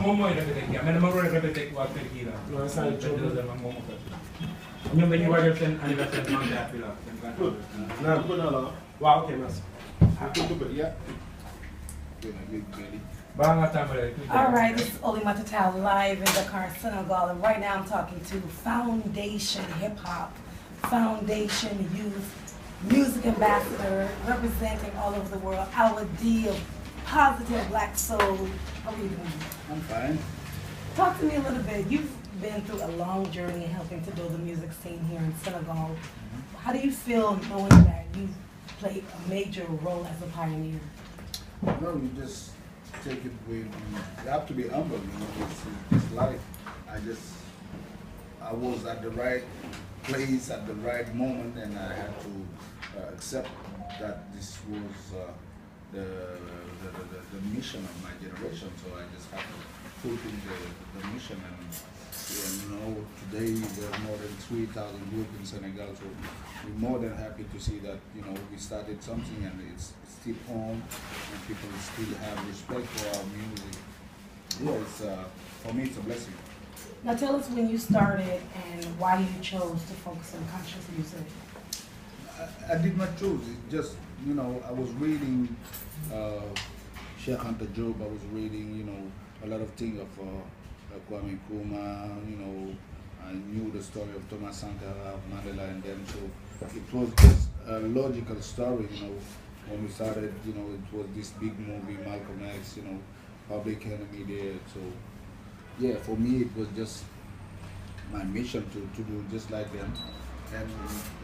moom mooy répété kii mais dama war a répété waa kër kii la. loolu saa yu coono la man moom ko. ñoom dañuy waajal seen anniversaire mondial bi la. naa ko naa la. waaw ok merci. All right, this is Olimatta live in Dakar, Senegal, and right now I'm talking to Foundation Hip Hop, Foundation Youth, Music Ambassador, representing all over the world, Awadi of Positive Black Soul. How are you doing? I'm fine. Talk to me a little bit. You've been through a long journey helping to build the music scene here in Senegal. How do you feel knowing that you've played a major role as a pioneer? No, you just take it with, you have to be humble, you know, it's life. I was at the right place at the right moment, and I had to accept that this was the mission of my generation, so I just had to fulfill the mission. And you know, today there are more than 3,000 groups in Senegal, so we're more than happy to see that, you know, we started something and it's still on, and people still have respect for our music. Yeah, it's, for me, it's a blessing. Now tell us when you started and why you chose to focus on conscious music. I did not choose. It just, you know, I was reading Sheikh Anta Job. I was reading, you know, a lot of things of Kwame Nkrumah. You know, I knew the story of Thomas Sankara, of Mandela, and then so it was just a logical story. You know, when we started, you know, it was this big movie, Malcolm X. You know, Public Enemy there. So yeah, for me, it was just my mission to do just like them, and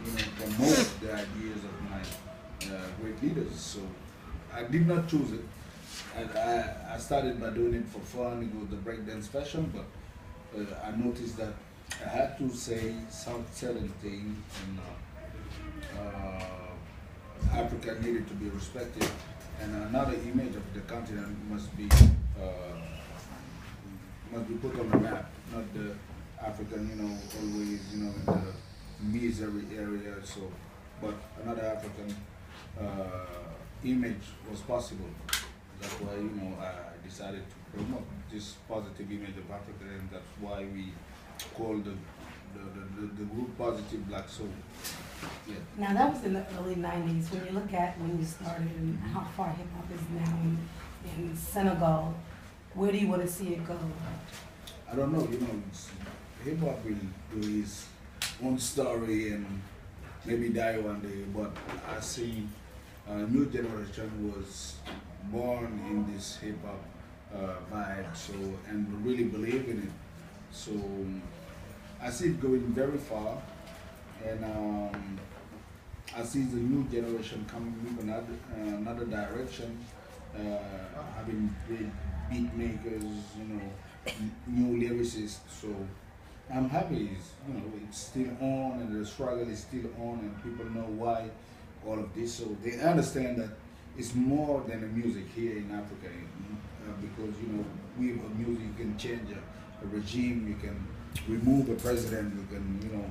you know, promote the ideas of my great leaders. So I did not choose it. I started by doing it for fun. It was the breakdance fashion, but I noticed that I had to say some certain things, and Africa needed to be respected, and another image of the continent must be put on the map, not the African, you know, always, you know, in the misery area. So, but another African image was possible. That's why, you know, I decided to promote this positive image of Africa, and that's why we call the group Positive Black Soul. Yeah. Now that was in the early 90s. When you look at when you started and how far hip hop is now in Senegal, where do you want to see it go? I don't know, you know, hip hop will do his own story and maybe die one day, but I see a new generation was born in this hip hop vibe, so, and really believe in it. So I see it going very far, and I see the new generation coming with another direction, having great beat makers, you know, new lyricists. So I'm happy, you know, it's still on, and the struggle is still on, and people know why all of this. So they understand that it's more than a music here in Africa, because, you know, with music you can change a regime, you can remove a president, you can, you know,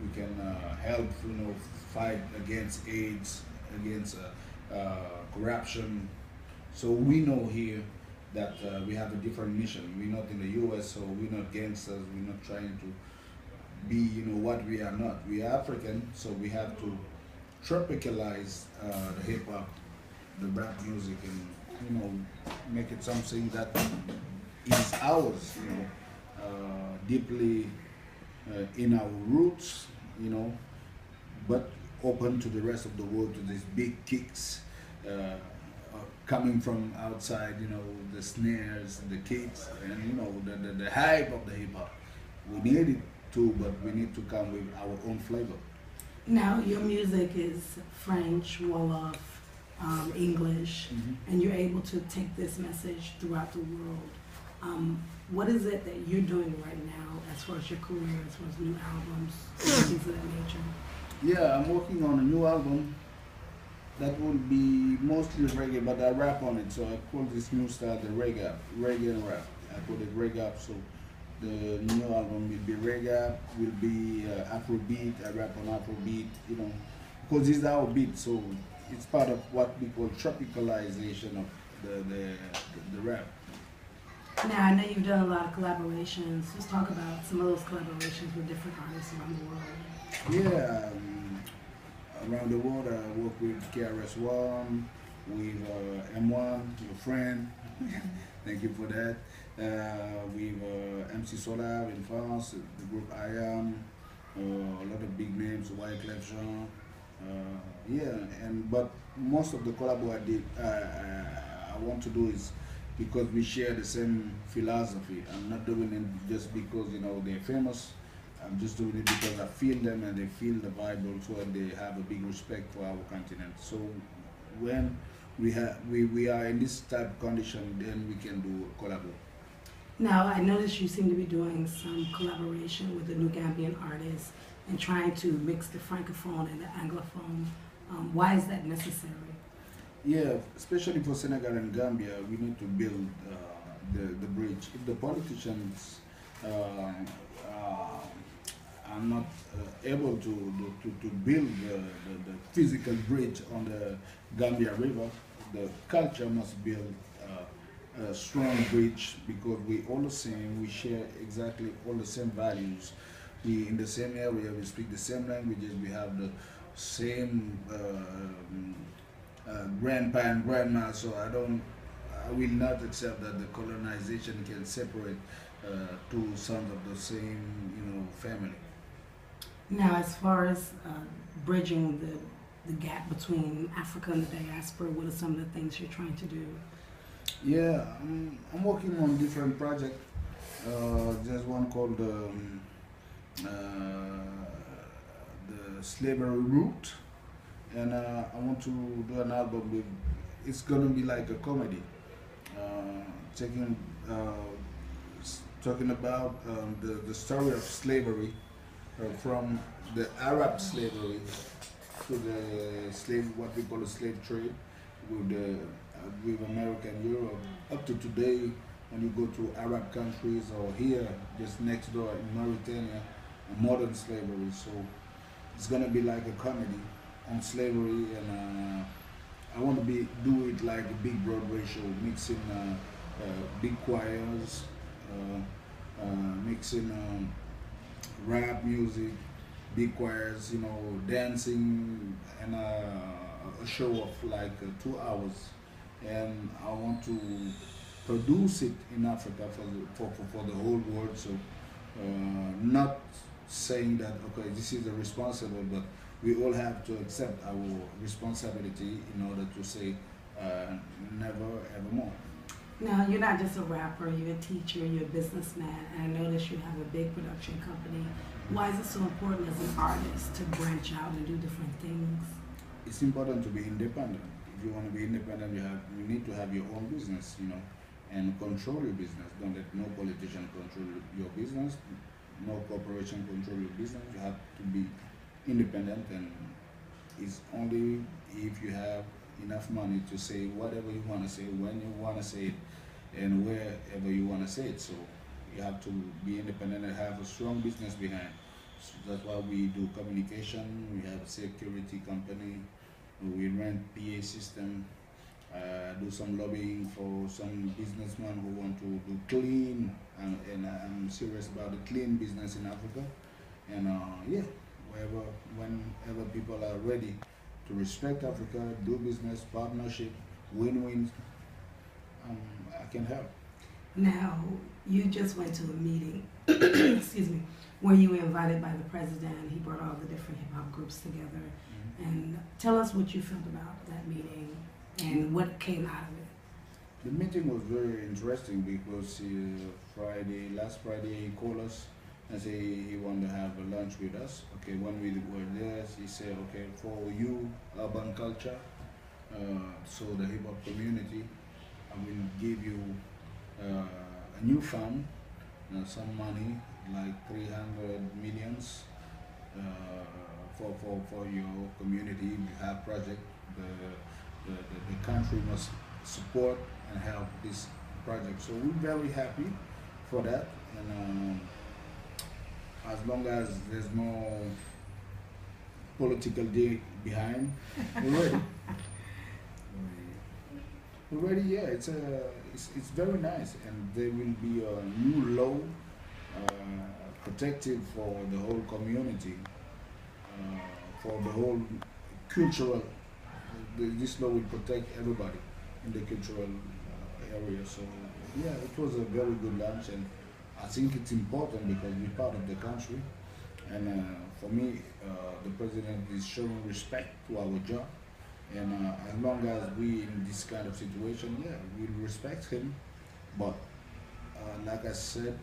we can help, you know, fight against AIDS, against corruption. So we know here that we have a different mission. We're not in the US, so we're not gangsters, we're not trying to be, you know, what we are not. We are African, so we have to tropicalize the hip hop, the rap music, and, you know, make it something that is ours, you know, deeply in our roots, you know, but open to the rest of the world, to these big kicks coming from outside, you know, the snares, the kicks, and, you know, the hype of the hip hop. We need it too, but we need to come with our own flavor. Now, your music is French, Wolof, English, and you're able to take this message throughout the world. What is it that you're doing right now as far as your career, as far as new albums, things of that nature? Yeah, I'm working on a new album that will be mostly reggae, but I rap on it. So I call this new style the reggae and rap. I call it reggae up. So the new album will be reggae, will be Afrobeat. I rap on Afrobeat, you know, because it's our beat. So it's part of what we call tropicalization of the rap. Now, I know you've done a lot of collaborations. Just talk about some of those collaborations with different artists around the world. Yeah, around the world I work with KRS-One, with M1, your friend. Thank you for that. With MC Solar in France, the group I Am, a lot of big names, Wyclef Jean. Yeah, but most of the collab I want to do is because we share the same philosophy. I'm not doing it just because they're famous. I'm just doing it because I feel them and they feel the vibe also, and they have a big respect for our continent. So when we are in this type of condition, then we can do collab. Now, I noticed you seem to be doing some collaboration with the new Gambian artists and trying to mix the francophone and the anglophone. Why is that necessary? Yeah, especially for Senegal and Gambia, we need to build the bridge. If the politicians are not able to build the physical bridge on the Gambia River, the culture must build a strong bridge, because we all the same, we share exactly all the same values. We in the same area, we speak the same languages, we have the same grandpa and grandma, so I will not accept that the colonization can separate two sons of the same, family. Now, as far as bridging the gap between Africa and the diaspora, what are some of the things you're trying to do? Yeah, I'm working on different projects. There's one called the Slavery Root, and I want to do an album with. It's gonna be like a comedy, talking about the story of slavery, from the Arab slavery to the what we call a slave trade, with America and Europe, up to today. When you go to Arab countries, or here just next door in Mauritania, modern slavery. So it's gonna be like a comedy on slavery, and I want to do it like a big Broadway show, mixing big choirs, mixing rap music, big choirs, dancing, and a show of like 2 hours. And I want to produce it in Africa for the whole world. So not saying that okay, this is the responsible, but we all have to accept our responsibility in order to say never ever more. Now, you're not just a rapper, you're a teacher, you're a businessman, and I notice you have a big production company. Why is it so important as an artist to branch out and do different things? It's important to be independent. If you want to be independent, you need to have your own business, and control your business. Don't let no politician control your business, no corporation control your business. You have to be independent, and it's only if you have enough money to say whatever you want to say, when you want to say it, and wherever you want to say it. So you have to be independent and have a strong business behind. So that's why we do communication. We have a security company. We rent PA system. Do some lobbying for some businessmen who want to do clean, and I'm serious about the clean business in Africa. And yeah, whenever people are ready to respect Africa, do business, partnership, win-win, I can help. Now, you just went to a meeting, excuse me, where you were invited by the president. He brought all the different hip-hop groups together. And tell us what you felt about that meeting and what came out of it. The meeting was very interesting because last Friday, he called us and said he wanted to have a lunch with us. Okay, when we were there, he said, okay, for you, urban culture, so the hip hop community, I will give you a new fund, some money, like 300 millions for your community. You have project. The country must support and help this project. So we're very happy for that, and as long as there's no political deal behind, we're ready. Already, yeah, it's very nice, and there will be a new law protective for the whole community, for the whole cultural. This law will protect everybody in the cultural area. So yeah, it was a very good lunch, and I think it's important because we're part of the country, and for me, the president is showing respect to our job. And as long as we in this kind of situation, yeah, we'll respect him. But like I said,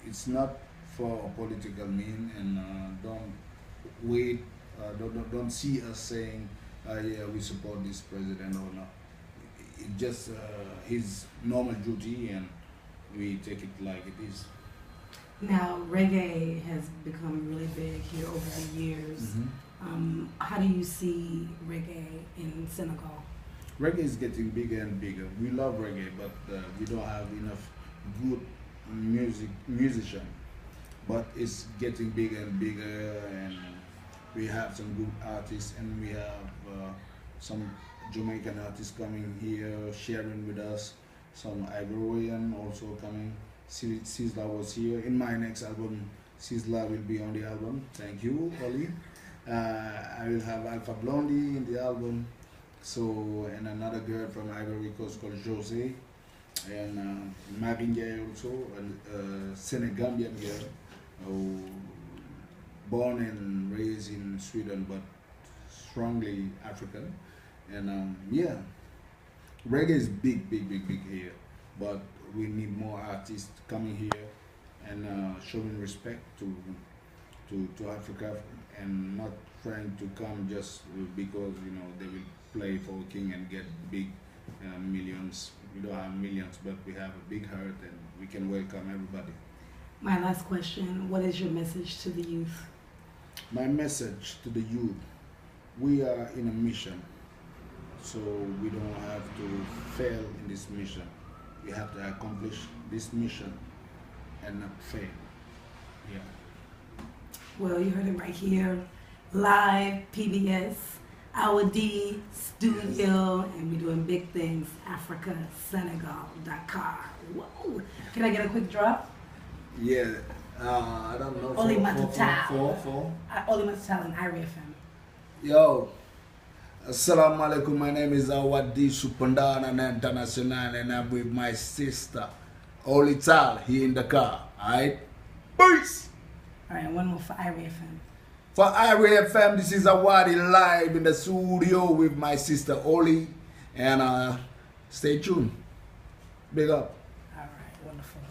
it's not for a political mean, and don't wait, don't see us saying, yeah, we support this president or not. It's just his normal duty, and we take it like it is. Now, reggae has become really big here over the years. Mm-hmm. How do you see reggae in Senegal? Reggae is getting bigger and bigger. We love reggae, but we don't have enough good musician. But it's getting bigger and bigger, and we have some good artists, and we have some Jamaican artists coming here, sharing with us. Some Ivorian also coming. Sizzla was here. In my next album, Sizzla will be on the album. Thank you, Oli. I will have Alpha Blondie in the album. So, and another girl from Ivory Coast called Jose, and Maringa also, a Senegambian girl, born and raised in Sweden, but strongly African. And yeah, reggae is big here, but we need more artists coming here and showing respect to Africa, and not trying to come just because they will play for king and get big millions. We don't have millions, but we have a big heart, and we can welcome everybody. My last question, what is your message to the youth? My message to the youth: we are in a mission, so we don't have to fail in this mission. We have to accomplish this mission and not fail. Yeah. Well, you heard it right here, live, PBS, Awadi Studio, and we're doing big things, Africa, Senegal, Dakar. Whoa! Can I get a quick drop? Yeah, I don't know. Olimatta For. Olimatta Tal and Irie FM. Yo, Assalamu alaikum. My name is Awadi Supandana International, and I'm with my sister, Olital, here in Dakar. Alright? Peace! Alright, one more for Irie FM. For Irie FM, this is Awadi live in the studio with my sister Oli, and stay tuned. Big up. Alright, wonderful.